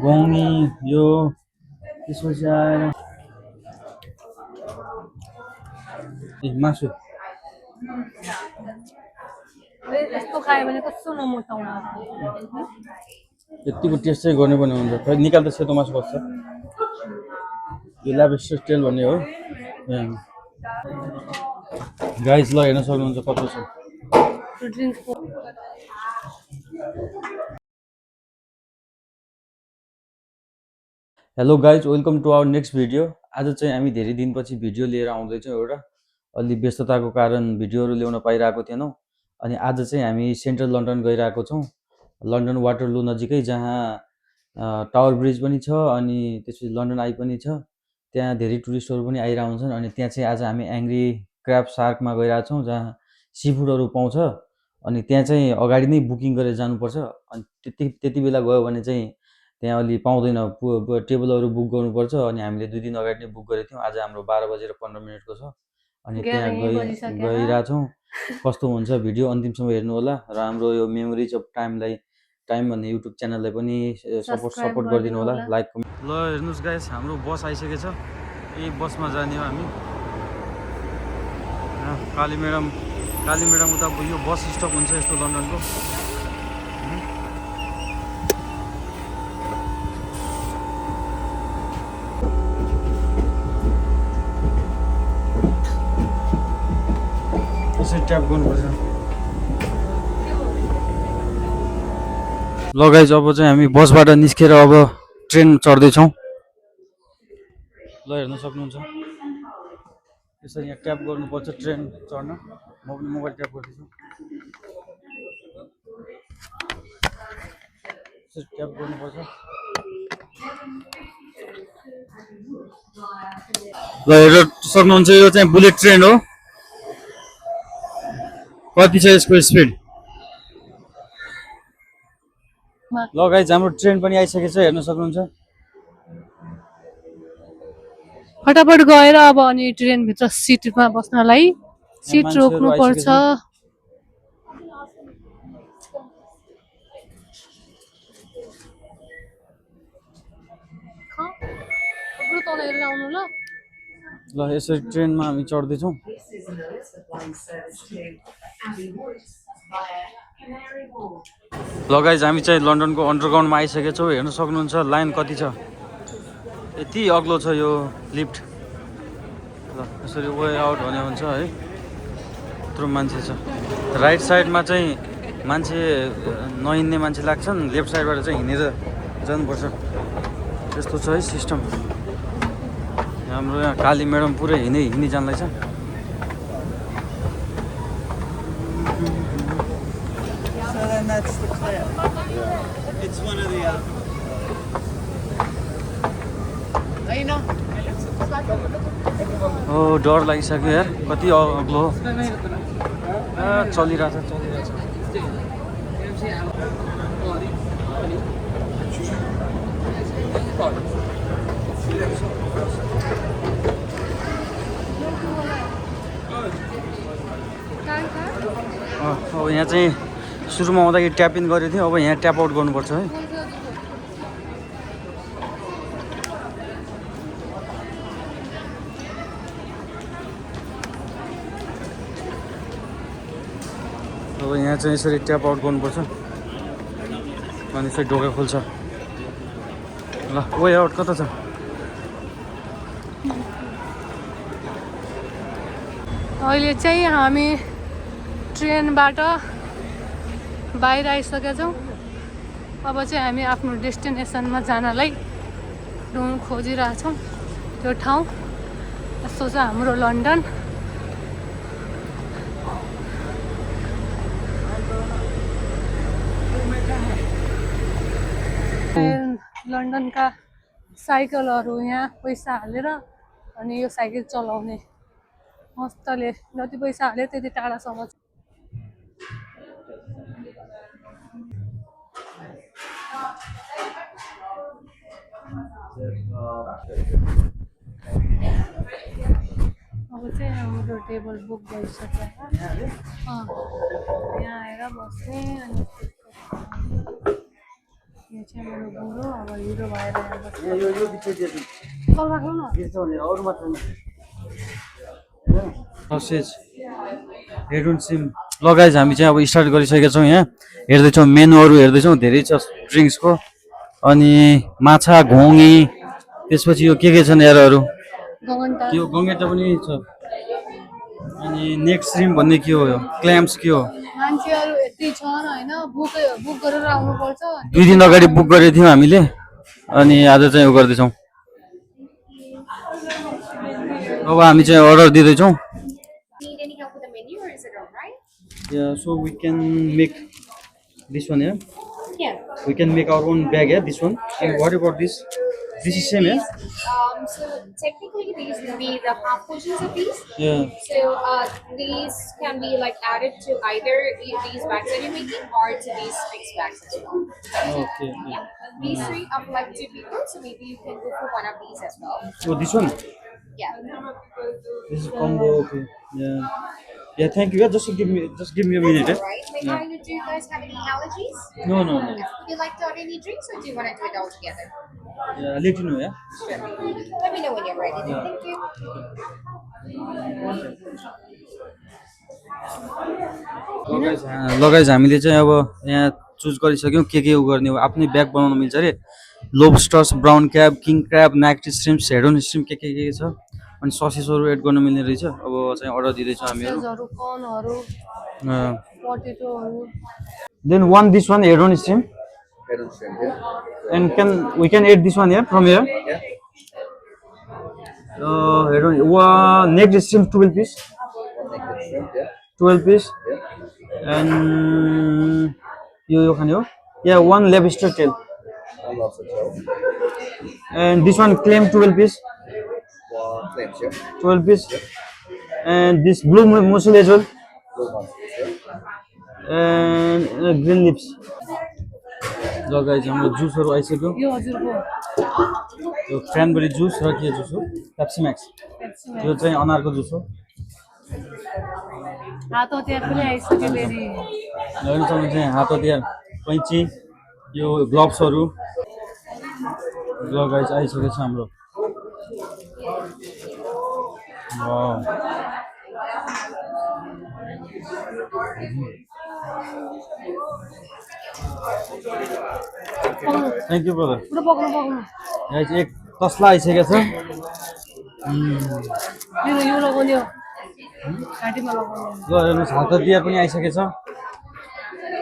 गौनी यो त्यसपछि आएर मासु यस्तो खायो भने कस्तो नमोटाउनु यतिको टेस्ट चाहिँ गर्नुपर्ने हुन्छ खै निकाल्दा सेतो मासु बस्छ यो ल्याबस्टर टेल भन्ने हो गाइस ल हेर्न सक्नुहुन्छ कस्तो छ hello guys welcome to our next video. आज चाहिँ हामी धेरै दिनपछि भिडियो लिएर आउँदैछौँ। एउटा अलि व्यस्तताको कारण भिडियोहरू ल्याउन पाइरहेको थिएनौँ। अनि आज चाहिँ हामी सेन्ट्रल लन्डन गइरहेको छौँ, लन्डन वाटरलू नजिकै, जहाँ टावर ब्रिज पनि छ अनि त्यसपछि लन्डन आई पनि छ। त्यहाँ धेरै टुरिस्टहरू पनि आइरहेको हुन्छन्। अनि त्यहाँ चाहिँ आज हामी एङ्ग्री क्र्याब सार्कमा गइरहेको छौँ, जहाँ सी फुडहरू पाउँछ। अनि त्यहाँ चाहिँ अगाडि नै बुकिङ गरेर जानुपर्छ। अनि त्यति बेला गयो भने चाहिँ त्यहाँ अलि पाउँदैन, टेबलहरू बुक गर्नुपर्छ। अनि हामीले 2 दिन अगाडि नै बुक गरेको थियौँ। आज हाम्रो 12:15 छ। अनि त्यहाँ गइरहेछौँ। कस्तो हुन्छ भिडियो अन्तिमसम्म हेर्नु होला र हाम्रो यो मेमोरिज अफ टाइम भन्ने युट्युब च्यानललाई पनि सपोर्ट गरिदिनु होला, लाइक कमेन्ट। ल हेर्नुहोस् गाइस, हाम्रो बस आइसकेछ। यही बसमा जाने हो हामी। काली म्याडम उता यो बस स्टप हुन्छ यस्तो लन्डनको। यसरी ट्याप गर्नुपर्छ। ल गाइज, अब चाहिँ हामी बसबाट निस्केर अब ट्रेन चढ्दैछौँ। ल हेर्न सक्नुहुन्छ, यसरी यहाँ ट्याप गर्नुपर्छ ट्रेन चढ्न। म पनि मोबाइल ट्याप गर्दैछु। यसरी ट्याप गर्नुपर्छ। ल हेर्न सक्नुहुन्छ, यो चाहिँ बुलेट ट्रेन हो। कति छ यसको स्पिड? ल गाइज, हाम्रो ट्रेन पनि आइसकेछ, हेर्न सक्नुहुन्छ। फटाफट गएर अब अनि ट्रेनभित्र सिटमा बस्नलाई सिट रोक्नु पर्छ। ल यसरी ट्रेनमा हामी चढ्दैछौँ। ल गाइज, हामी चाहिँ लन्डनको अन्डरग्राउन्डमा आइसकेका छौँ। हेर्न सक्नुहुन्छ लाइन कति छ, यति अग्लो छ यो लिफ्ट। ल यसरी वे आउट भने हुन्छ है, यत्रो मान्छे छ। राइट साइडमा चाहिँ मान्छे नहिँड्ने मान्छे लाग्छन्, लेफ्ट साइडबाट चाहिँ हिँडेर जानुपर्छ। त्यस्तो छ है सिस्टम। हाम्रो यहाँ काली म्याडम पुरै हिँडी जाँदैछ। ओ डर लागिसक्यो यार, कति अग्लो चलिरहेछ। अब यहाँ चाहिँ सुरुमा आउँदाखेरि ट्याप इन गरेको थियो, अब यहाँ ट्याप आउट गर्नुपर्छ है। अब यहाँ चाहिँ यसरी ट्याप आउट गर्नुपर्छ अनि यसरी ढोका खोल्छ। ल वे आउट कता छ? अहिले चाहिँ हामी ट्रेनबाट बाहिर आइसकेका छौँ। अब चाहिँ हामी आफ्नो डेस्टिनेसनमा जानलाई खोजिरहेछौँ। त्यो ठाउँ यस्तो छ हाम्रो लन्डन। लन्डनका साइकलहरू यहाँ पैसा हालेर अनि यो साइकल चलाउने मस्तले जति पैसा हाल्यो त्यति टाढासम्म। अब चाहिँ हाम्रो टेबल बुक भइसक्यो। यहाँ आएर बस्ने अनि यो चाहिँ मेरो बुढो अब हिरो भएर यहाँ बस्छ यो भित्र दिएछ कल राख्नु न के छ भने अरू मात्र ससेज हेड एन्ड सिम ल गाइज हामी चाहिँ अब स्टार्ट गरिसकेका छौँ यहाँ हेर्दैछौँ मेनुहरू हेर्दैछौँ धेरै छ ड्रिङ्क्सको अनि माछा घोङ्गी त्यसपछि यो के छन् यारहरू गगनटा यो गङ्गेटा पनि छ अनि नेक्स्ट स्ट्रिम भन्ने के हो यो क्ल्याम्स के हो मान्छेहरू यति छन् होइन बुक गरेर आउनुपर्छ 2 दिन अगाडि बुक गरेको थियौँ हामीले अनि आज चाहिँ यो गर्दैछौँ अब हामी चाहिँ अर्डर दिँदैछौँ Need any help with the menu or is it alright? Yeah, so we can make this one, yeah? Yeah. We can make our own bag, yeah? This one. And what about this? This is same, yeah? So technically these will be the half portions of these. Yeah. So these can be like added to either these bags that you're making or to these fixed bags as well. Okay. Yeah. These three are for like 2 people, so maybe you can go for one of these as well. So this one? Yeah. This is combo, okay. Yeah. Yeah, thank you. Yeah, just give me a minute, eh? Alright. Like, do you guys have any allergies? No. Would you like to order any drinks or do you want to do it all together? Yeah, I'll let you know, yeah? Sure. Let me know when you're ready. Then. Thank you. लगाइज हामीले चाहिँ अब यहाँ choose गरिसक्यौँ के उ गर्ने हो आफ्नै bag बनाउन मिल्छ अरे lobsters brown crab king crab night shrimps head on shrimp के छ अनि ससेसहरू एड गर्न मिल्ने रहेछ अब चाहिँ अर्डर दिँदैछौँ हामीहरू चीजहरू कर्नहरू पोटेटोहरू then one this one head on shrimp Head on shrimp, yeah. and we can add this one here from here Yeah. Hadron next stream 12 piece One naked shrimp, yeah. 12 piece Yeah. and यो खाने हो yeah one lobster tail One lobster tail. and this one claim 12 piece One clams, yeah. 12 piece and this blue mussel as well Blue mussels, yeah. and green leaves ल guys हाम्रो जुसहरू आइसक्यो यो हजुरको यो क्रानबेरी जुस र के जुस हो पेप्सी म्याक्स यो चाहिँ अनारको जुस हो हात हतियार पनि आइसक्यो फेरि हेर्नुसम्म चाहिँ हात हतियार कैँची यो ग्लोभ्सहरू ल गाइज आइसकेको छ हाम्रो थ्याङ्क यू ब्रदर पुरा पक्नु गाइज एक तस्ला आइसकेको छ यो लगाउने हो घाँटीमा लगाउने ल हेर्नुहोस् हात हतियार पनि आइसकेको छ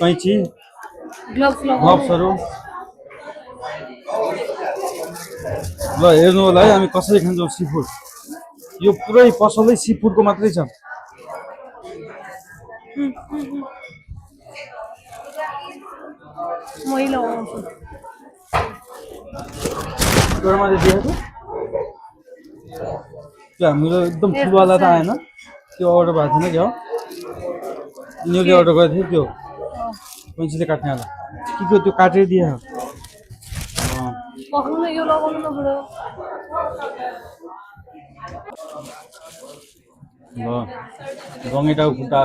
कैँची ग्लोभ्स लगाउने ग्लोभ्सहरू ल हेर्नु होला है हामी कसरी खान्छौँ सी फुड यो पुरै पसलै सी फुडको मात्रै छ मै लगाउँछु एउटामा चाहिँ दिएको त्यो हाम्रो एकदम ठुलोवाला त आएन त्यो अर्डर भएको थिएन क्या हो न्युले अर्डर गरेको थियो त्यो कैँचीले काट्नेवाला के त्यो काटेर दिए पक्नु न यो लगाउनु न बुढो ल गङ्गेटाको खुट्टा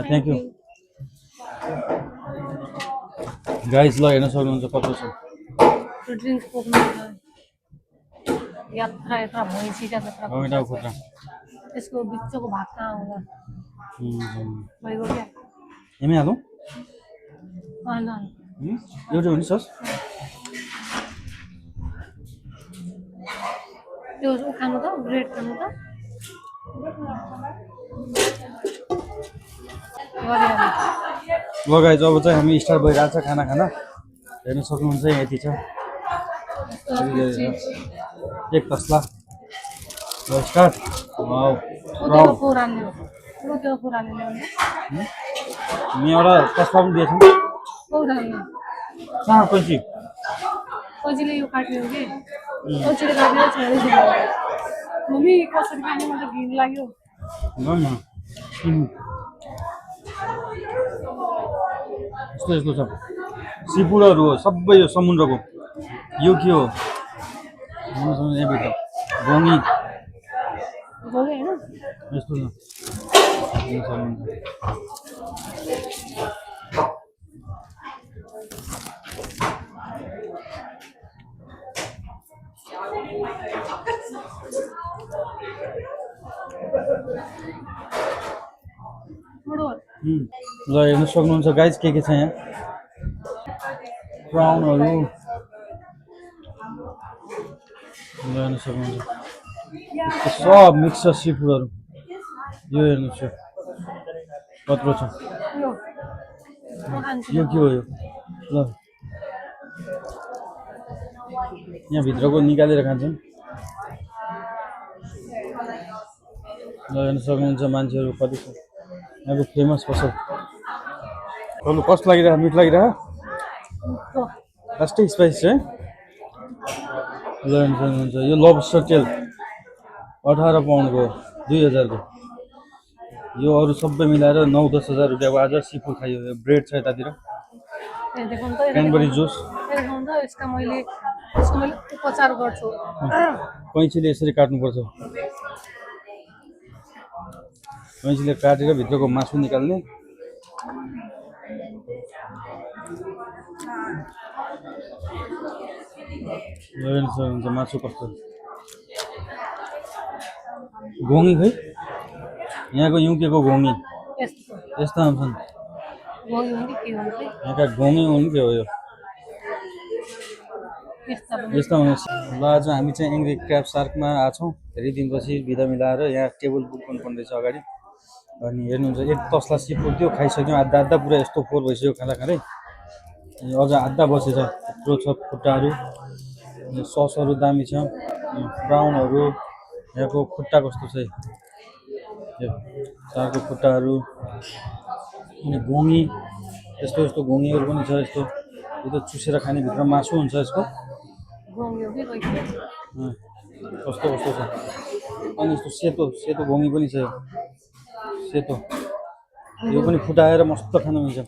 थ्याङ्क यू गाइस ल हेर्न सक्नुहुन्छ कस्तो छ त्यो ड्रिङ्क्स पोक्नु यात्रा यत्रा भैँसीका जत्रा गङ्गेटाको खुट्टा त्यसको बिचको भाग कहाँ होला भइगयो क्या यमै हालौँ ल एउटै हो नि सस त्यो खानु त ब्रेड खानु त ल गाइस अब चाहिँ हामी स्टार्ट भइरहेको छ खाना खाना हेर्न सक्नुहुन्छ यति छ एक तस्ला स्टार्ट मी एउटा तस्ला पनि दिएछौँ कहाँ कैँची कैँचीले यो काट्ने हो कि कैँचीले काट्ने छोडेको मम्मी कसरी खाने मलाई घिन लाग्यो यस्तो यस्तो छ सिफुडहरू हो सबै यो समुद्रको। यो के हो यहाँभित्र गोङ्गी गोगे होइन यस्तो छ। यो सक्नुहुन्छ। बडो ल हेर्नु सक्नुहुन्छ गाइज के छ यहाँ प्राउनहरू हेर्नु सक्नुहुन्छ। सब मिक्स छ सिफुडहरू। यो हेर्नुहोस् यो कत्रो छ। यो म खान्छु यो के हो यो ल यहाँ भित्रको निकालेर खान्छन्। ल हेर्नु सक्नुहुन्छ मान्छेहरू कति छ। यहाँको फेमस पसल तपाईँलाई कस्तो लागिरहेको मिठो लागिरहेको लास्टै स्पाइस छ है। ल हेर्नु सक्नुहुन्छ यो लबस्टर टेल 18 पाउन्डको 2000 को। यो अरू सबै मिलाएर 9-10 हजार रुपियाँको आज सिफुड खायो। यो ब्रेड छ यतातिर क्यानबेरी जुस। यसको मैले उपचार गर्छु। कैँचीले यसरी काट्नुपर्छ। कैँचीले काटेर भित्रको मासु निकाल्ने। हुन्छ मासु कस्तो घोङ्गी खै यहाँको युकेको घोङ्गी यस्ता हुन्छन्। यहाँका घोङ्गी हुन् के हो यो यस्ता हुनुहुन्छ। ल आज हामी चाहिँ एङ्ग्री क्र्याब सार्कमा आएको छौँ। धेरै दिनपछि बिदा मिलाएर यहाँ टेबल बुक गर्नुपर्ने रहेछ अगाडि। अनि हेर्नुहुन्छ एक तस्ला सिफुड थियो खाइसक्यौँ। आधा पुरा यस्तो फोहोर भइसक्यो खाँदा खाँदै। अझ आधा बसेछ यत्रो छ खुट्टाहरू। ससहरू दामी छ। ब्राउनहरू यहाँको खुट्टा कस्तो छ यो सारको खुट्टाहरू। अनि घोङ्गी यस्तो यस्तो घोङ्गीहरू पनि छ। यस्तो यो त चुसेर खाने भित्र मासु हुन्छ यसको। कस्तो कस्तो छ। अनि यस्तो सेतो सेतो घोङ्गी पनि छ। सेतो यो पनि फुटाएर मस्त खानु हुन्छ।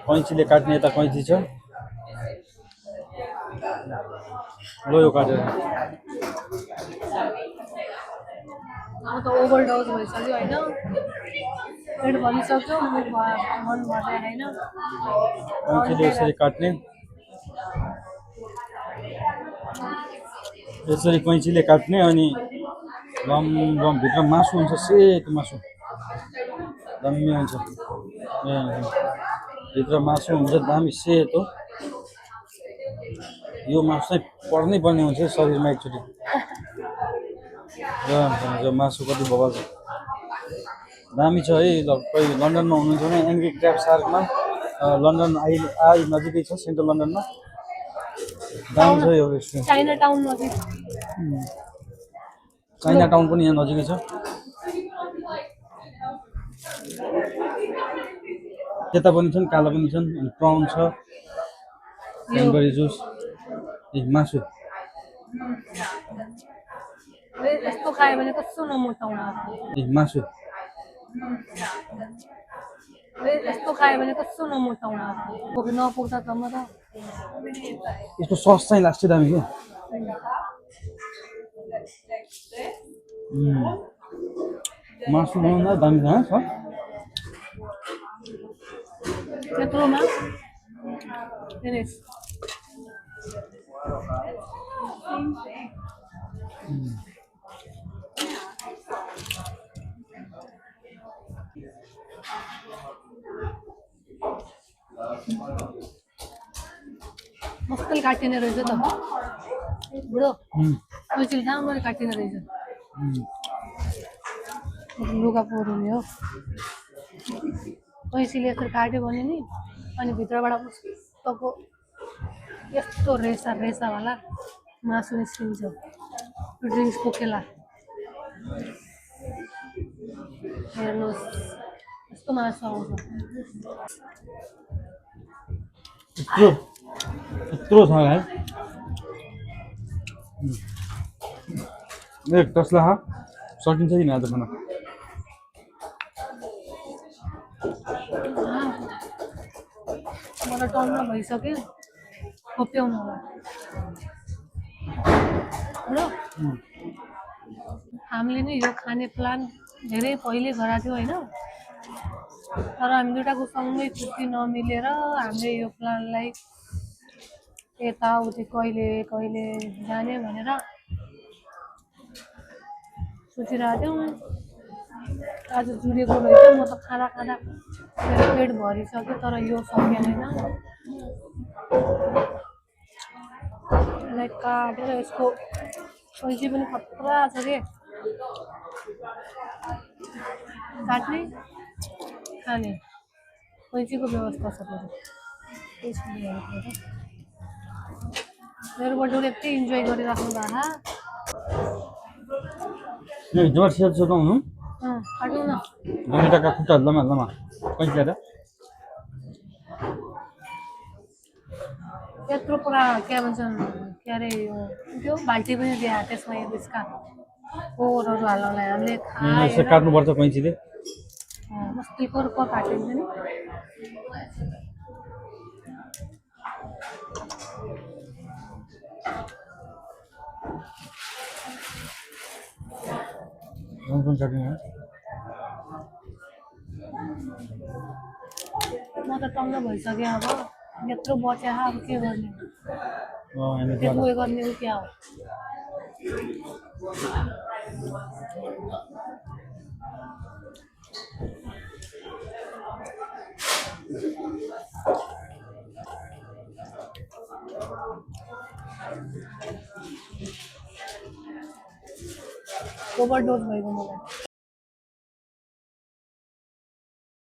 कैँचीले काट्ने यता कैँची छ। ल यो काटेर म त ओभरडोज भइसक्यो होइन। पेट भरिसक्यो मन भर्दैन होइन। कैँचीले यसरी काट्ने। यसरी कैँचीले काट्ने अनि लम भित्र मासु हुन्छ सेतो मासु दामी हुन्छ। भित्र मासु हुन्छ दामी सेतो। यो मासु चाहिँ पर्नै पर्ने हुन्छ शरीरमा एकचोटि। र मासु कति बबाल छ दामी छ है। कोही लन्डनमा हुनुहुन्छ भने एङ्ग्री क्र्याब सार्कमा लन्डन आई नजिकै छ सेन्ट्रल लन्डनमा। दामी छ यो रेस्टुरेन्ट। चाइना टाउन नजिक चाइना टाउन पनि यहाँ नजिकै छ। यता पनि छन् काला पनि छन्। अनि प्राउन छ क्यानबेरी जुस मासु। यस्तो खायो भने कस्तो नमोटाउनु मासु यस्तो खायो भने कस्तो नमोटाउनु नपुग्दा त म त यसको सस चाहिँ लास्टै दामी क्या। मासु बनाउँदा दामी छ। त्यत्रोमा मस्तले काटिने रहेछ त बुढो। कैँचीले राम्ररी काटिने रहेछ। लुगा पोर्ने हो कैँचीले यसरी काट्यो भने नि। अनि भित्रबाट मस्तको यस्तो रेसा रेसावाला मासु निस्किन्छ। ड्रिङ्क्स पोकेला हेर्नुहोस् यस्तो मासु आउँछ। यत्रो छ है। एक तस्ला सकिन्छ कि आज खाना। तल्न भइसक्यो खोप्याउनुलाई र हामीले नि यो खाने प्लान धेरै पहिले गरेको थियो होइन, तर हामी दुइटाको सँगै छुट्टी नमिलेर हामीले यो प्लानलाई यताउति कहिले कहिले जाने भनेर सोचिरहेको थियौँ। आज जुरेको रहेछ। म त खाँदा खाँदा मेरो पेट भरिसक्यो, तर यो सकिएन। यसलाई काटेर यसको कैँची पनि खतरा छ के, काट्ने खाने कैँचीको व्यवस्था छ फेरि। मेरो बर्थडे यति इन्जोय गरिराख्नु भएको। जोर सेल सुताउनु काटौँ न। दुईटाका खुट्टा लमा लमा कैँची ल्याएर यत्रो पुरा के भन्छन्, के अरे यो त्यो बाल्टी पनि दिए त्यसमा यो बिस्का फोहोरहरू हाल्नलाई हामीले यसो काट्नुपर्छ कैँचीले। मस्ती कोरको काटिन्छ नि। कुन काट्ने म त टङ्ग भइसक्यो। अब यत्रो बच्या अब के गर्ने, हामी त्यो उयो गर्ने उ क्या हो। ओभरडोज भएको मलाई।